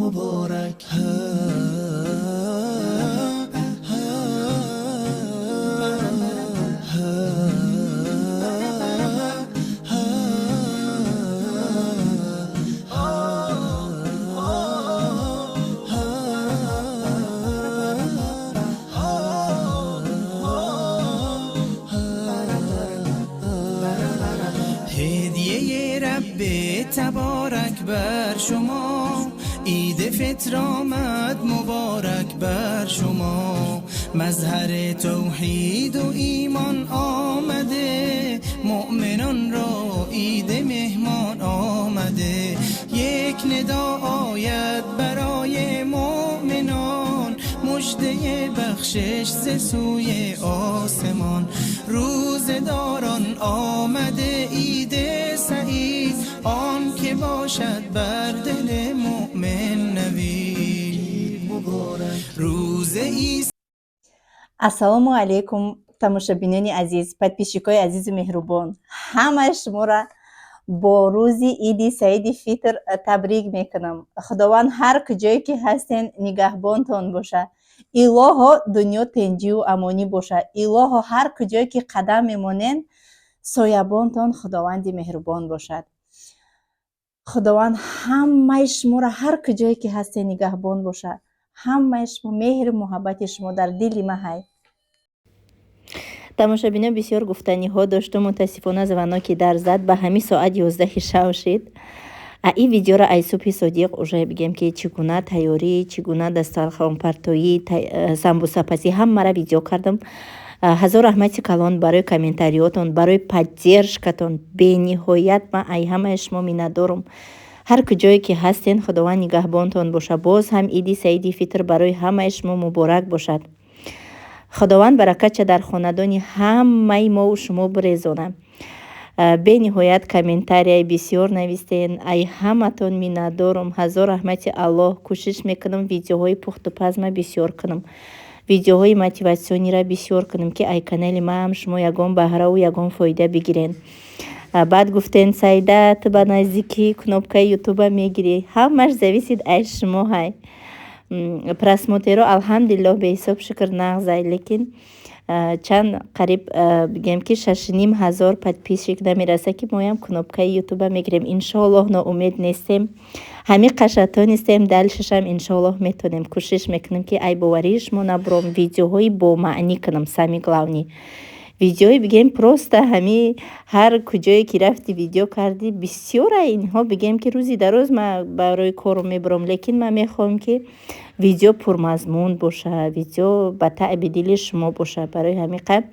مبارک. هدیه رب تبارک بر شما، عید فطر آمد مبارک بر شما. مظهر توحید و ایمان آمده، مؤمنان را عید مهمان آمده. یک ندا آید برای مؤمنان، مژده بخشش ز سوی آسمان. روزداران آمده عید سعید، آن که باشد بر دل مؤمن نوید. روز عیسی. ассалому алейкум тамошабинони азиз, подписчикои азизу меҳрубон, ҳама шуморо бо рӯзи иди саиди фитр табрик мекунам. худованд ҳар куҷое ки ҳастен нигаҳбонтон боша. илоҳо дунё тинҷиву амонӣ боша. илоҳо ҳар куҷое ки қадам мемонен соябонтон худованди меҳрубон бошад. худованд ҳамаи шуморо ҳар куҷое ки ҳастен нигаҳбон боша. ҳамаи шумо меҳру муҳаббати шумо дар дили ма ҳай. тамошабино бисёр гуфтаниҳо дошту, мутаассифона звонок дар зад, ба ҳамин соат 11 шав шид. این ویدیو را ای صبح صدیق уже بگم که چگونه تیاری، چگونه دسترخوان‌پرتویی، سمبوسه پزی همه را ویدیو کردم. هزار رحمت کلان برای کامنتاریاتون، برای поддержкатон. بینهایت من ای همه شما میندارم. هر کجایی که هستین خداوند نگهبانتون باشه. باز هم عید سعید فطر برای همه شما مبارک باشد. خداوند برکت چه در خاندان همه ما و شما برسونه. به نهایت کامنتاری بسیار نوشتین. ای همتون میندارم. هزار رحمت الله. کوشش میکنم ویدیوهای پخت و پز ما بسیار کنم. ویدیوهای موتیواسیونی را بسیار کنم که ای کانال ما هم شما یگان بهره و یگان فایده بگیرین. بعد گفتین سایده تو به نزدیکی کنوبکای یوتیوب میگیری. همش зависит از شما های. просмотру الحمدلله به حساب شکر نغزای، لیکن چند قریب بگم که 6,500 подписчик نمیرسه که ما هم کنوبکای یوتیوب میگیریم. انشالله ناامید نیستیم. همین قشرتان نیستیم. دلششم انشالله میتونیم. کوشش میکنیم که ای باوریش ما نبرم ویدیوهای با معنی کنم. سامی главні. ویدیوی بگیم پروسته همی هر کجایی که رفتی ویدیو کردی بسیار اینها بگیم که روزی دراز ما برای کارو میبرم، لیکن من میخوام که ویدیو پرمضمون باشه، ویدیو به تعب دل شما باشه. برای همین قبل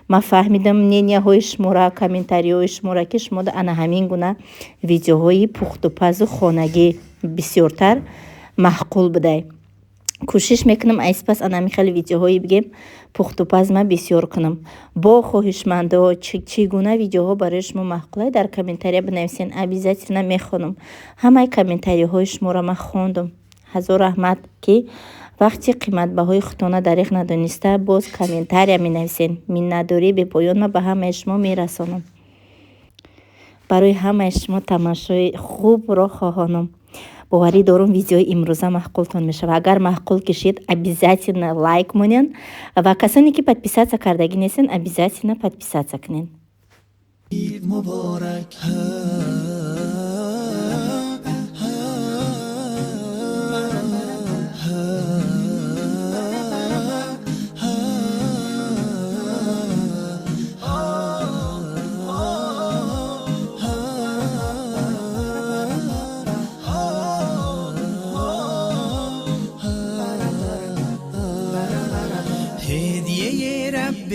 من فهمیدم نینیه های شما را، کامنتاری های شما را که شما دا انا همین گونه ویدیوهای پخت و پز و خانگی بسیارتر محقول بده. کوشش میکنم ایس پس انا میخوام ویدیوهایی بگیم پخت و پز من بسیار کنم. با خواهشمنده چگونه ویدیوها برای شما محقوله در کامنتاری بنویسین. обязательно میخونم. همه کامنتاری های شما را من خوندم. هزار رحمت که وقتی قیمت بهای خودتان دریغ ندانسته باز کامنتاری می نویسین. مینداری به پایان من به همه شما میرسانم. برای همه شما تماشای خوب را خواهانم. باوری دارم ویدیو امروزه محقولتان میشه و اگر محقول کشید обязательно لایک مونین و کسانی که подписаться کردگی نیستین обязательно подписаться کنین. مبارک. هدیه رب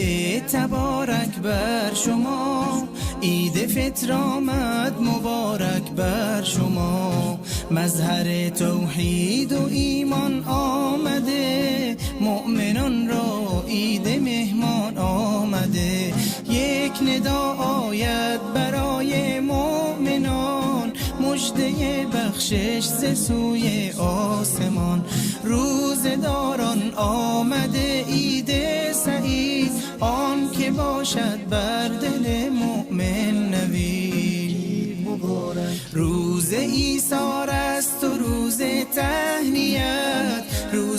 تبارک بر شما، عید فطر آمد مبارک بر شما. مظهر توحید و ایمان آمده، مؤمنان را عید مهمان آمده. یک ندا آید برای مؤمنان، مژده بخشش ز سوی آسمان. روزداران آمده عید سعید، آن که باشد بر دل مؤمن نوید. روز ایثار است و روز تهنیت،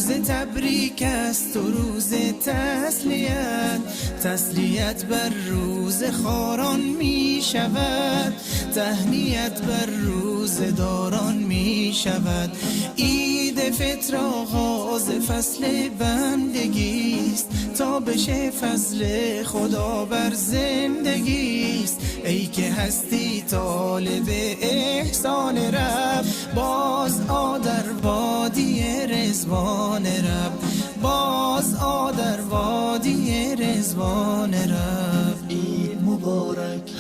روز تبریک است و روز تسلیت، تسلیت بر روز خاران می شود، تهنیت بر روز داران می شود. عید فطر آغاز فصل بندگی است، تا بشه فضل خدا بر زندگی است. ای که هستی طالب احسان رب، باز آ در وادی رضوان رب، باز آ در وادی رضوان رب. عید مبارک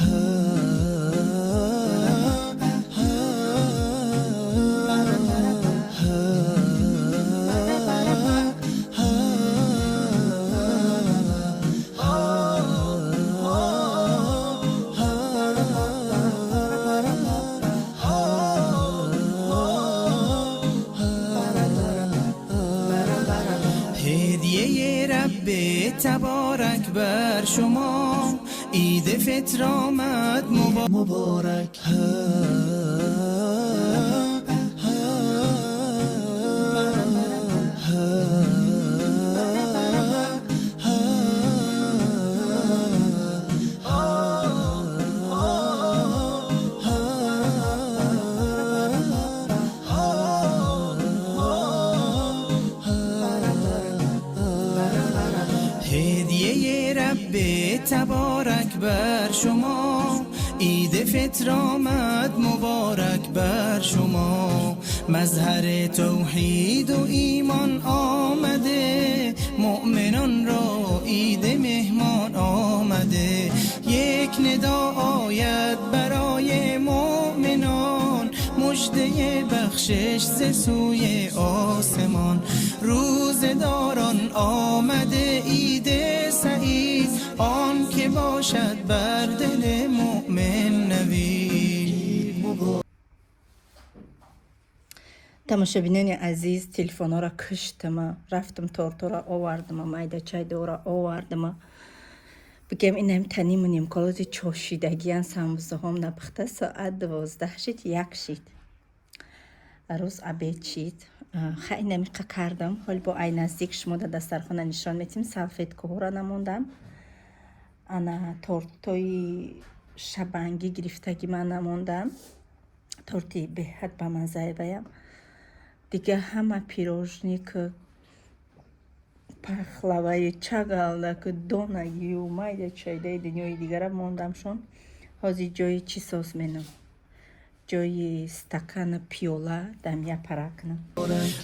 هدیه رب تبارک بر شما، عید فطر آمد مبارک. هدیه رب تبارک بر شما، عید فطر آمد مبارک بر شما. مظهر توحید و ایمان آمده، مؤمنان را عید مهمان آمده. یک ندا آید برای مؤمنان، مژده بخشش ز سوی آسمان. روزداران آمده عید سعید، آن که باشد بر دل مؤمن نوید. тамошобинони азиз, телефонҳоро киштама, рафтам тортора овардама, майда чайдора овардама. бигем инам танимун имколоти чошидагиян самбусаҳом напихта. соат 12 шид, 1 шид. рӯз абед шид. хай намиқа кардам. ҳол бо ай наздик шумо да дастархона нишон метим. салфеткаҳоро намондам. ана тортои шабанги гирифтаги ман намондам. торти беҳад ба маззаебаям. دیگه همه پیروژنی که پخلوای چگالده که دونگی و مایده چایده دنیای دیگر موندمشون. حاضی جای چی ساز منم؟ جای استکان پیولا دم یا پراکنم.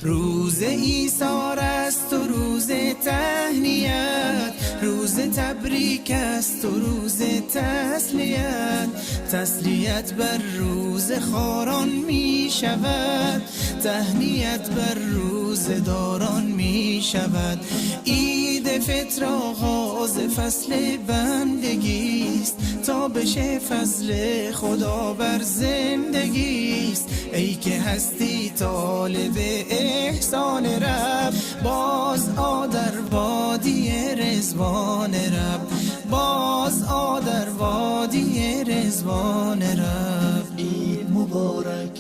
روز ایثار است و روز تهنیت، روز تبریک است و روز تسلیت، تسلیت بر روز خاران می شود، تهنیت بر روز داران می شود. عید فطر آغاز فصل بندگی است، تا بشه فضل خدا بر زندگی است. ای که هستی طالب احسان رب، باز آ در وادی رضوان رب، باز آ در وادی رضوان رب. عید مبارک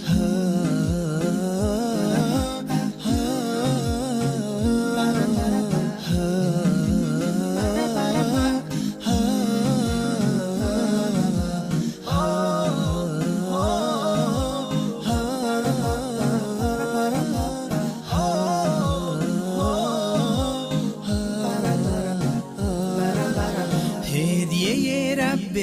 هدیه رب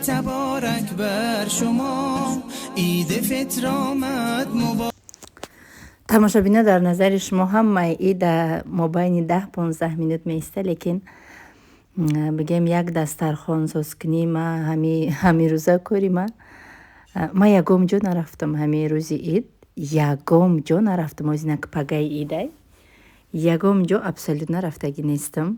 تبارک بر شما، عید فطر آمد مبارک. тамошобина дар назари шумо ҳамаи ид мобайни 10-15 минут меиста, лекин бигем як дастархон созкунӣ ма ҳамирӯза кори ма ягом ҷо нарафтам. ҳамин рӯзи ид ягом ҷо нарафтам. озинак пагаи идай ягом ҷо абсолют нарафтагӣ нестам.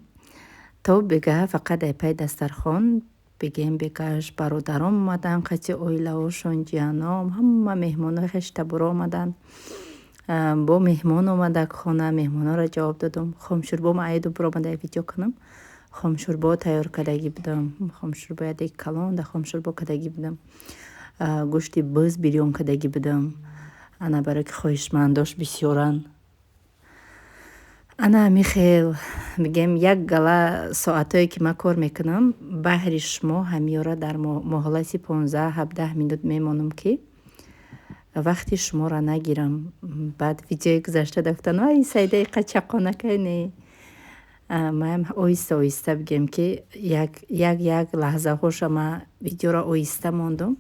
то бига фақат айпай дастархон бигем бигаш бародаром омадан, қати оилаошон, ҷиянам, ҳама меҳмонои хештабуро омадан. бо меҳмон омадак хона, меҳмонҳоро ҷавоб додам. хомшӯрбо маайду буромада видео кунам. хомшӯрбо тайёр кардагӣ будам. хомшӯрбо ядек калон да хомшӯрбо кардагӣ будам. гӯшти биз бирён кардагӣ будам. ана барои ки хоҳишмандош бисёран. ана михел бигем як гала соатое ки ма кор мекунам баҳри шумо ҳамёра дар моҳолати 15-17 минут мемонам ки вақти шуморо нагирам. Баъд видеои гузашта дафтан ай сайдаи қачақонакай не маам оҳиста оҳиста бигем ки як лаҳзаҳоша ма видеоро оҳиста мондум.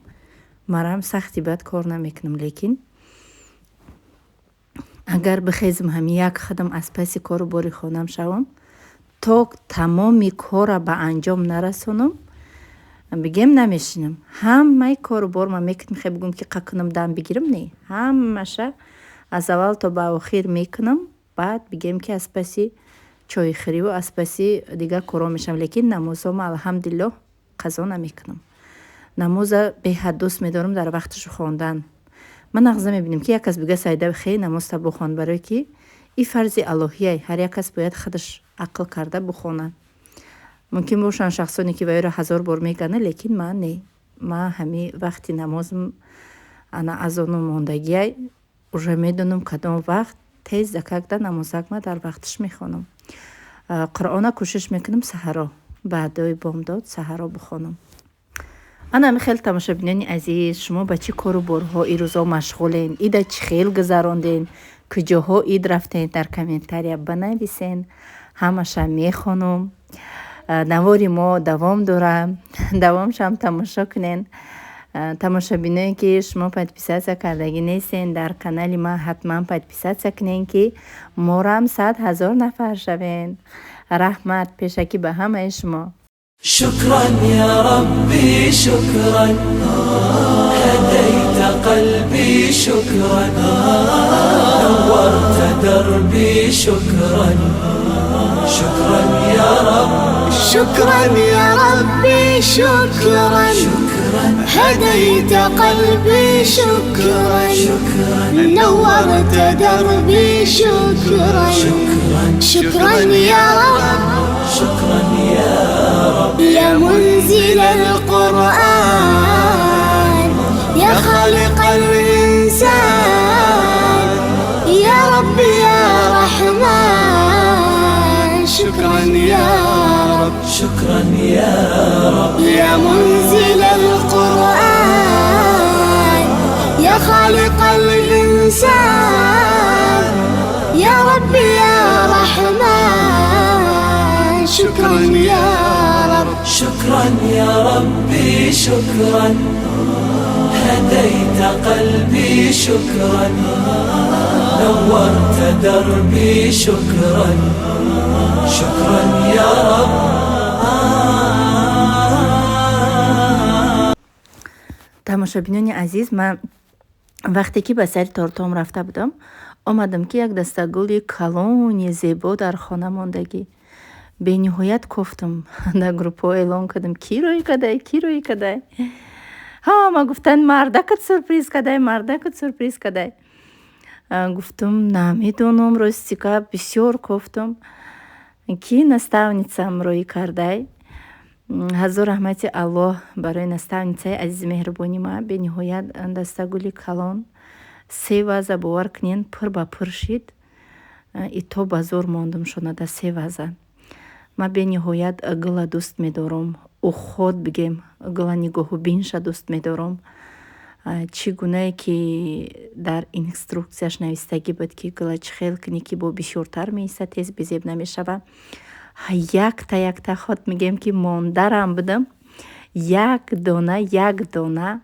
Марам сахти бад кор намекунам, лекин агар бихезам ҳами як қадам аз паси кору бори хонам шавам то тамоми кора ба анҷом нарасонам бигем намешинам. Ҳамаи кору бор ма мекунам хе бигӯм ки қакунам дам бигирам не, ҳамаша аз аввал то ба охир мекунам. Баъд бигем ки аз паси чойхӯриву аз паси дигар коро мешавам. Лекин намозома алҳамдулиллоҳ қазо намекунам. намоза беҳад дӯст медорам дар вақташу хондан. ман нағза мебинам ки як кас бига сайда хе намозта бухон, барое ки и фарзи алоҳияй, ҳар як кас бояд хадаш ақл карда бухонад. мумкин бошанд шахсоне ки ваёро 1000 бор мегана, лекин ман не. ман ҳами вақти намозм ана азону мондагияй уже медонам кадом вақт тез закакда намозакма дар вақташ мехонам. қуръона кӯшиш мекунам саҳаро баъдои бомдод саҳаро бухонам. ана хел тамошобинони азиз, шумо ба чӣ кору борҳо ин рӯзо машғулен? ида чӣ хел гузаронден? куҷоҳо ид рафтен? Дар комментария банависен, ҳамаша мехонам. навори мо давом дорад, давомшам тамошо кунен. тамошобиное ки шумо подписатсия кардагӣ нестен, дар канали ма ҳатман подписатсия кунен ки морам 100 000 нафар шавен. раҳмат пешакӣ ба ҳамаи шумо. شكرا يا ربي شكرا هديت قلبي شكرا نورت دربي شكرا شكرا يا رب شكرا يا ربي شكرا هديت قلبي شكرا نورت دربي شكرا شكرا يا رب شكرا يا رب يا منزل القرآن يا خالق الإنسان يا رب يا رحمن شكرا يا رب شكرا يا رب يا منزل القرآن يا خالق الإنسان يا رب يا رحمن شكرا يا رب شكرا يا ربي شكرا هديت قلبي شكرا نورت دربي شكرا شكرا يا رب тамошобинони азиз, ман вақте ки ба сари тортом рафта будам, омадам ки як даста гули калони зебо дар хона мондагӣ. бениҳоят кофтам, дар группҳо эълон кардам кирои кадай. ҳама гуфтанд мардакат сюрприз кадай, мардакат сюрприз кадай. гуфтам намедонам ростика, бисёр кофтам. ки наставницам роӣ кардай. ҳазор раҳмати аллоҳ барои наставницаи азизи меҳрубони ма. бениҳоят даста гули калон 3 ваза бовар кунен пур ба пур шид. и то ба зор мондум шонада 3 ваза. ма бениҳоят гула дӯст медорам. уход бигем гула нигоҳубинша дӯст медорам. чӣ гунае ки дар инструксияш навистагӣ буд ки гула чӣ хел кунӣ ки бо бисёртар меиса тез безеб намешава. якта ход мегем ки мондарам будам. як дона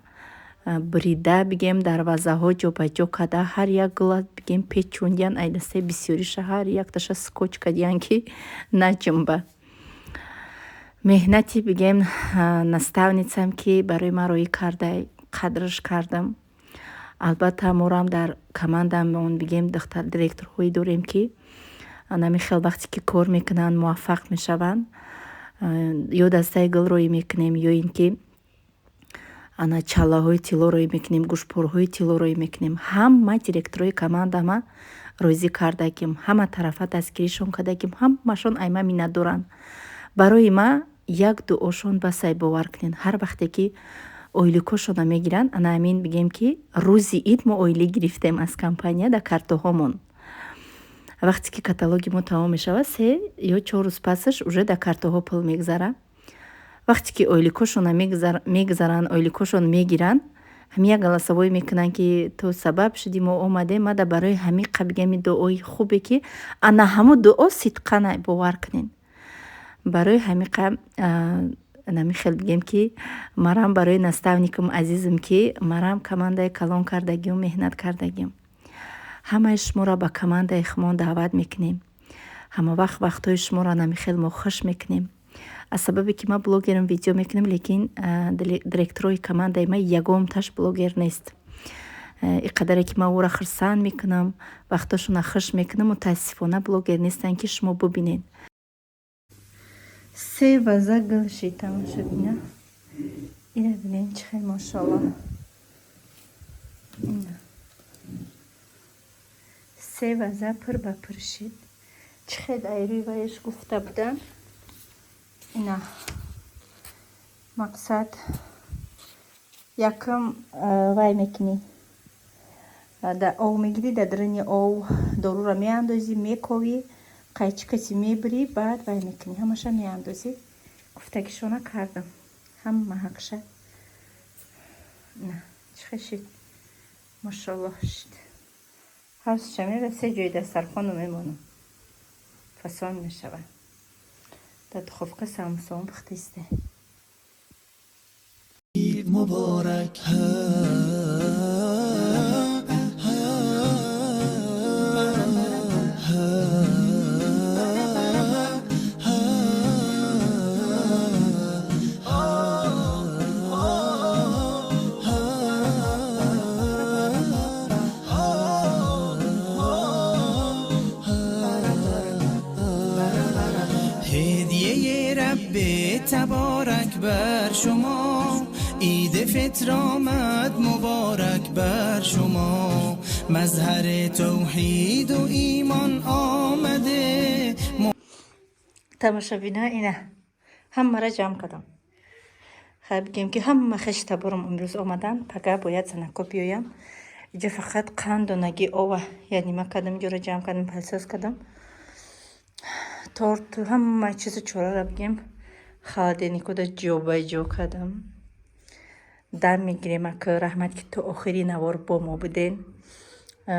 брида бигем дарвазаҳо ҷобаҷо када ҳар як гула бигем печондиян айдасаи бисёриша ҳар якташа скотч кадиян ки наҷумба. меҳнати бигем наставницам ки барои ма роӣ кардай қадраш кардам. албатта морам дар командамон бигем духтар директорҳое дорем ки намихел вақте ки кор мекунанд муваффақ мешаванд. ё дастаи гул роӣ мекунем, ё ин ки ана чаллаҳои тилло роӣ мекунем, гӯшпорҳои тилло роӣ мекунем. ҳама директорои командама розӣ кардагим, ҳама тарафа дастгиришон кардагим, ҳамашон айма миннат доранд. барои ма як дуошон ба сай бовар кунен. ҳар вақте ки ойликошона мегиранд, ана амин бигем ки рӯзи ид мо ойлӣ гирифтем аз компания да картаҳомон. вақте ки каталоги мо тамом мешавад 3 ё 4 рӯз пасаш уже дар картаҳо пул мегзара. вақте ки ойликошона мегзаранд, ойликошон мегиранд, ҳами як галасавое мекунанд ки ту сабаб шуди мо омадем, мада барои ҳами қабигами дуои хубе ки ана ҳамо дуо сидқана бовар кунен. барои ҳамиқа нами хел бигем ки марам барои наставникам азизам ки марам командаи калон кардагим, меҳнат кардагим. ҳамаи шуморо ба командаи хумон даъват мекунем. ҳама вақтҳои шуморо нами хел мо хуш мекунем. аз сабабе ки ман блогерам видео мекунам, лекин директорои командаи ман ягонташ блогер нест. иқадаре ки ман ӯро хурсанд мекунам, вақташона хуш мекунам, мутаассифона блогер нестанд ки шумо бубинед. 3 ваза гул шид тамоша бина. ина бинен чӣ хел машоалло. ина 3 ваза пур ба пур шид. чӣ хел айрӯи вайш гуфта будам. ина мақсад якам вай мекунӣ, дар ов мегирӣ, дар даруни ов доруро меандозӣ, мековӣ, қайчикаси мебурӣ, баъд вай мекунӣ, ҳамаша меандозӣ. гуфтагишона кардам, ҳама ҳақша. ина чӣ хел шид, машоалло шид. ҳарча мера 3 ҷои дастархону мемонам, фасон мешавад. дар духовка самсон пухта исте. مبارک هدیه رب تبارک بر شما، عید فطر آمد مبارک بر شما، مظهر توحید و ایمان آمده. тамошабина ина ҳамаро ҷамъ кардам. хай бигем ки ҳама хешта борам имрӯз омадан, пага бояд занако биёям. иҷо фақат қанду наги ова, яъни ма кардам, иҷоро ҷамъ кардам, пайсоз кардам. торту ҳама чизу чораро бигем холодильникода ҷобаҷо кардам. дам мегирем ака, раҳмат ки то охири навор бо мо буден,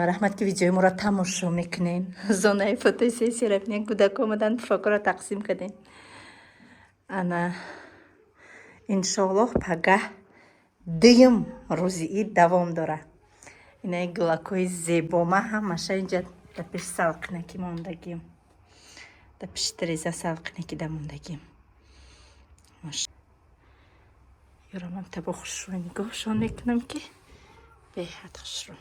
раҳмат ки видеои моро тамошо мекунен. зонаи фотосессияро бинен, кӯдако омадан пуфакоро тақсим кардем. ана иншоаллоҳ пагah дуюм рӯзи ид давом дора. инаи гулакҳои зебо ма ҳамаша инҷа дар пеш салқинаки мондагим, дар пеши тиреза салқинаки да мондагим. ёро ман табо хушрӯ нигоҳшон мекунам ки беҳад хушрӯ.